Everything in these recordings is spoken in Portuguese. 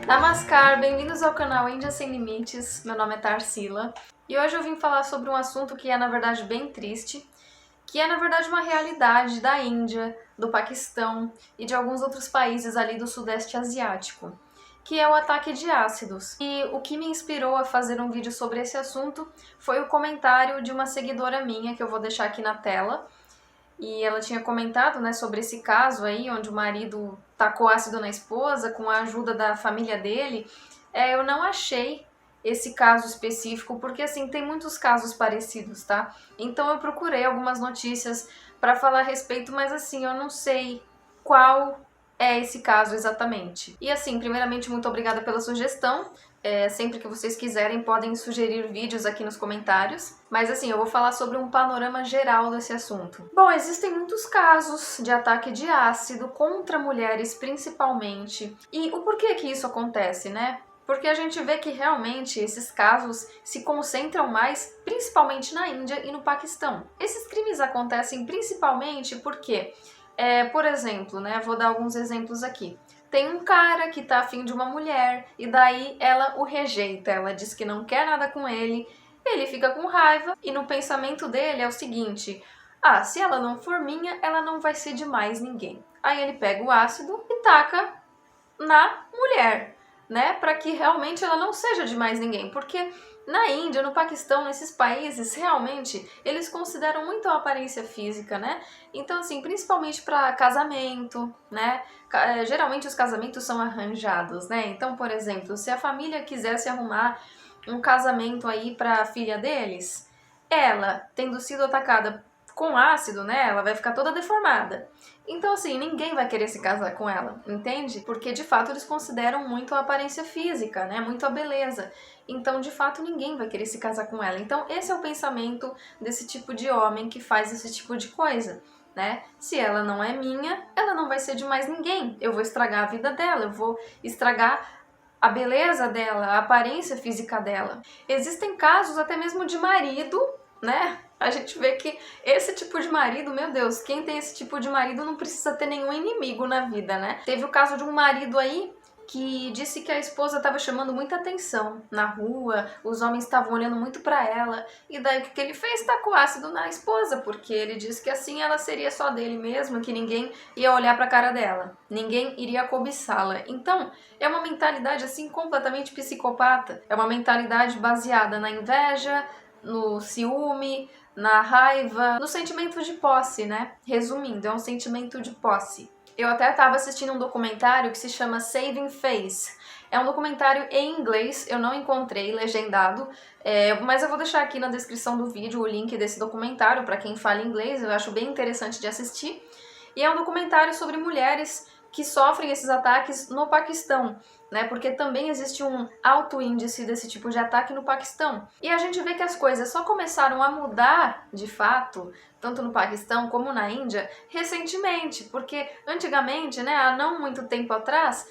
Namaskar, bem-vindos ao canal Índia Sem Limites, meu nome é Tarsila e hoje eu vim falar sobre um assunto que é na verdade bem triste, que é na verdade uma realidade da Índia, do Paquistão e de alguns outros países ali do Sudeste Asiático, que é o ataque de ácidos. E o que me inspirou a fazer um vídeo sobre esse assunto foi o comentário de uma seguidora minha, que eu vou deixar aqui na tela. E ela tinha comentado, né, sobre esse caso aí, onde o marido tacou ácido na esposa com a ajuda da família dele. Eu não achei esse caso específico, porque assim, tem muitos casos parecidos, tá? Então eu procurei algumas notícias para falar a respeito, mas assim, eu não sei qual é esse caso exatamente. E assim, primeiramente, muito obrigada pela sugestão. Sempre que vocês quiserem, podem sugerir vídeos aqui nos comentários. Mas assim, eu vou falar sobre um panorama geral desse assunto. Bom, existem muitos casos de ataque de ácido contra mulheres, principalmente. E o porquê que isso acontece, né? Porque a gente vê que realmente esses casos se concentram mais, principalmente na Índia e no Paquistão. Esses crimes acontecem principalmente porque, por exemplo, né, vou dar alguns exemplos aqui. Tem um cara que tá afim de uma mulher e daí ela o rejeita, ela diz que não quer nada com ele fica com raiva e no pensamento dele é o seguinte: ah, se ela não for minha, ela não vai ser de mais ninguém. Aí ele pega o ácido e taca na mulher, né, para que realmente ela não seja de mais ninguém, porque na Índia, no Paquistão, nesses países, realmente, eles consideram muito a aparência física, né? Então, assim, principalmente para casamento, né? Geralmente os casamentos são arranjados, né? Então, por exemplo, se a família quisesse arrumar um casamento aí para a filha deles, ela, tendo sido atacada com ácido, né, ela vai ficar toda deformada. Então, assim, ninguém vai querer se casar com ela, entende? Porque, de fato, eles consideram muito a aparência física, né, muito a beleza. Então, de fato, ninguém vai querer se casar com ela. Então, esse é o pensamento desse tipo de homem que faz esse tipo de coisa, né? Se ela não é minha, ela não vai ser de mais ninguém. Eu vou estragar a vida dela, eu vou estragar a beleza dela, a aparência física dela. Existem casos até mesmo de marido, né? A gente vê que esse tipo de marido, meu Deus, quem tem esse tipo de marido não precisa ter nenhum inimigo na vida, né? Teve o caso de um marido aí que disse que a esposa estava chamando muita atenção na rua, os homens estavam olhando muito para ela, e daí o que ele fez? Tacou ácido na esposa, porque ele disse que assim ela seria só dele mesmo, que ninguém ia olhar para a cara dela, ninguém iria cobiçá-la. Então, é uma mentalidade assim completamente psicopata, é uma mentalidade baseada na inveja, no ciúme, na raiva, no sentimento de posse, né? Resumindo, é um sentimento de posse. Eu até estava assistindo um documentário que se chama Saving Face. É um documentário em inglês, eu não encontrei legendado, mas eu vou deixar aqui na descrição do vídeo o link desse documentário para quem fala inglês, eu acho bem interessante de assistir. E é um documentário sobre mulheres que sofrem esses ataques no Paquistão, né? Porque também existe um alto índice desse tipo de ataque no Paquistão. E a gente vê que as coisas só começaram a mudar, de fato, tanto no Paquistão como na Índia, recentemente, porque antigamente, né, há não muito tempo atrás,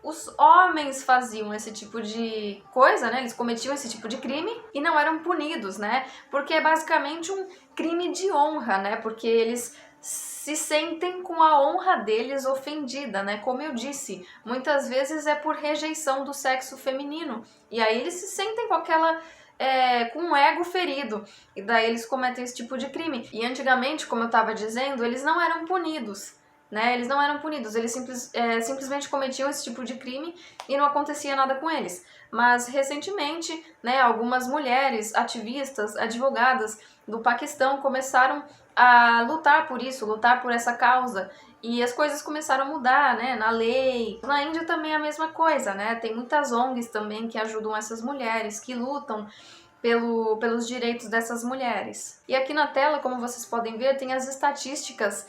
os homens faziam esse tipo de coisa, né? Eles cometiam esse tipo de crime e não eram punidos, né? Porque é basicamente um crime de honra, né? Porque eles se sentem com a honra deles ofendida, né? Como eu disse, muitas vezes é por rejeição do sexo feminino. E aí eles se sentem com aquela com um ego ferido, e daí eles cometem esse tipo de crime. E antigamente, como eu estava dizendo, eles não eram punidos, né? Eles não eram punidos, eles simplesmente cometiam esse tipo de crime e não acontecia nada com eles. Mas recentemente, né, algumas mulheres ativistas, advogadas do Paquistão começaram a lutar por isso, lutar por essa causa. E as coisas começaram a mudar, né, na lei. Na Índia também é a mesma coisa, né? Tem muitas ONGs também que ajudam essas mulheres, que lutam pelos direitos dessas mulheres. E aqui na tela, como vocês podem ver, tem as estatísticas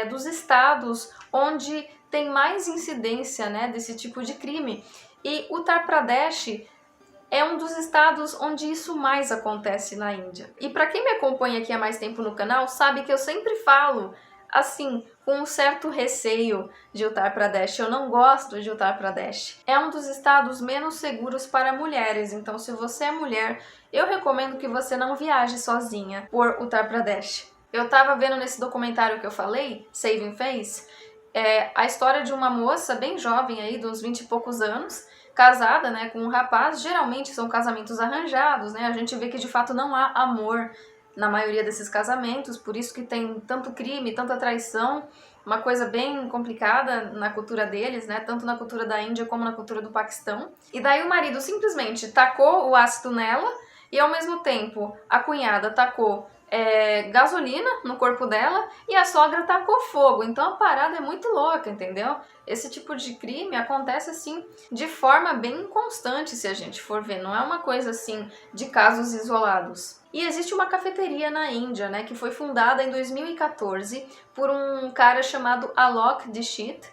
dos estados onde tem mais incidência, né, desse tipo de crime. E Uttar Pradesh é um dos estados onde isso mais acontece na Índia. E para quem me acompanha aqui há mais tempo no canal, sabe que eu sempre falo assim, com um certo receio de Uttar Pradesh. Eu não gosto de Uttar Pradesh. É um dos estados menos seguros para mulheres, então se você é mulher, eu recomendo que você não viaje sozinha por Uttar Pradesh. Eu tava vendo nesse documentário que eu falei, Saving Face, a história de uma moça bem jovem aí, de uns 20 e poucos anos, casada, né, com um rapaz, geralmente são casamentos arranjados, né? A gente vê que de fato não há amor na maioria desses casamentos, por isso que tem tanto crime, tanta traição, uma coisa bem complicada na cultura deles, né? Tanto na cultura da Índia como na cultura do Paquistão. E daí o marido simplesmente tacou o ácido nela e ao mesmo tempo a cunhada tacou gasolina no corpo dela e a sogra tacou fogo. Então a parada é muito louca, entendeu? Esse tipo de crime acontece assim de forma bem constante, se a gente for ver. Não é uma coisa assim de casos isolados. E existe uma cafeteria na Índia, né, que foi fundada em 2014 por um cara chamado Alok Dixit.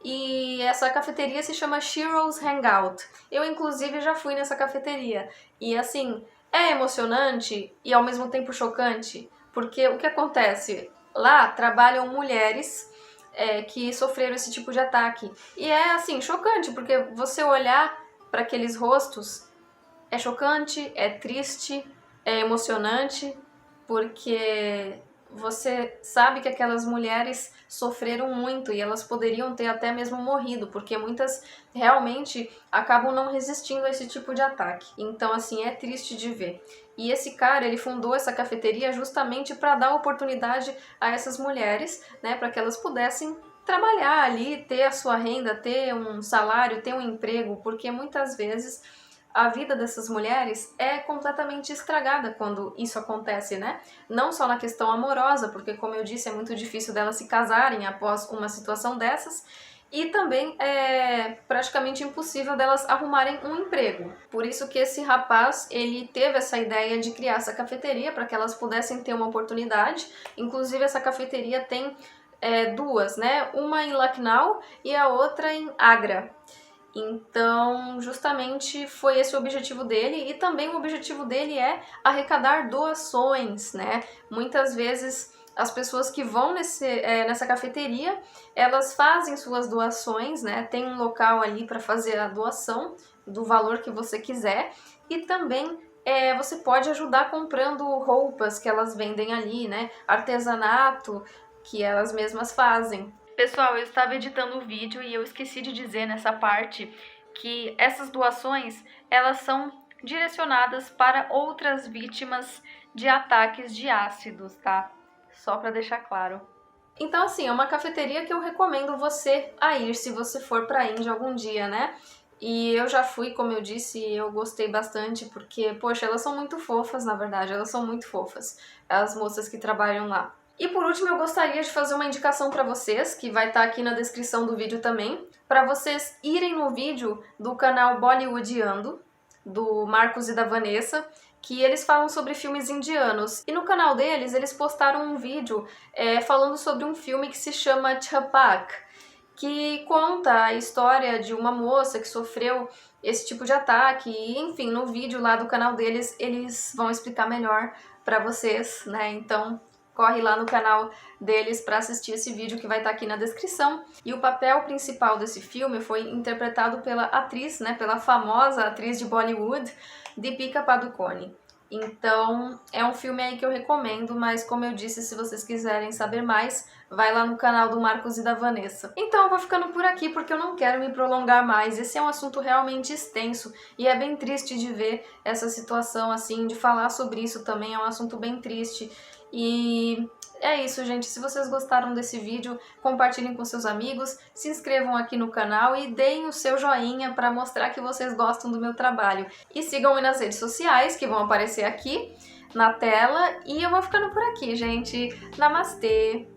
E essa cafeteria se chama Shiro's Hangout. Eu, inclusive, já fui nessa cafeteria. E, assim, é emocionante e, ao mesmo tempo, chocante. Porque o que acontece? Lá trabalham mulheres que sofreram esse tipo de ataque. E é, assim, chocante, porque você olhar para aqueles rostos é chocante, é triste, é emocionante, porque você sabe que aquelas mulheres sofreram muito e elas poderiam ter até mesmo morrido, porque muitas realmente acabam não resistindo a esse tipo de ataque. Então, assim, é triste de ver. E esse cara, ele fundou essa cafeteria justamente para dar oportunidade a essas mulheres, né, para que elas pudessem trabalhar ali, ter a sua renda, ter um salário, ter um emprego, porque muitas vezes a vida dessas mulheres é completamente estragada quando isso acontece, né? Não só na questão amorosa, porque, como eu disse, é muito difícil delas se casarem após uma situação dessas, e também é praticamente impossível delas arrumarem um emprego. Por isso que esse rapaz, ele teve essa ideia de criar essa cafeteria para que elas pudessem ter uma oportunidade. Inclusive, essa cafeteria tem duas, né? Uma em Lucknow e a outra em Agra. Então, justamente foi esse o objetivo dele, e também o objetivo dele é arrecadar doações, né? Muitas vezes as pessoas que vão nessa cafeteria, elas fazem suas doações, né? Tem um local ali para fazer a doação do valor que você quiser, e também você pode ajudar comprando roupas que elas vendem ali, né? Artesanato que elas mesmas fazem. Pessoal, eu estava editando o vídeo e eu esqueci de dizer nessa parte que essas doações, elas são direcionadas para outras vítimas de ataques de ácidos, tá? Só para deixar claro. Então, assim, é uma cafeteria que eu recomendo você a ir se você for para a Índia algum dia, né? E eu já fui, como eu disse, e eu gostei bastante porque, poxa, elas são muito fofas, na verdade, elas são muito fofas, as moças que trabalham lá. E por último, eu gostaria de fazer uma indicação para vocês, que vai estar aqui na descrição do vídeo também, para vocês irem no vídeo do canal Bollywoodiando, do Marcos e da Vanessa, que eles falam sobre filmes indianos. E no canal deles, eles postaram um vídeo falando sobre um filme que se chama Chhapak, que conta a história de uma moça que sofreu esse tipo de ataque. E, enfim, no vídeo lá do canal deles, eles vão explicar melhor para vocês, né? Então, corre lá no canal deles para assistir esse vídeo que vai estar aqui na descrição. E o papel principal desse filme foi interpretado pela atriz, né, pela famosa atriz de Bollywood, Deepika Padukone. Então, é um filme aí que eu recomendo, mas como eu disse, se vocês quiserem saber mais, vai lá no canal do Marcos e da Vanessa. Então, eu vou ficando por aqui porque eu não quero me prolongar mais. Esse é um assunto realmente extenso e é bem triste de ver essa situação assim, de falar sobre isso também é um assunto bem triste. E é isso, gente. Se vocês gostaram desse vídeo, compartilhem com seus amigos, se inscrevam aqui no canal e deem o seu joinha para mostrar que vocês gostam do meu trabalho. E sigam-me nas redes sociais, que vão aparecer aqui na tela. E eu vou ficando por aqui, gente. Namastê!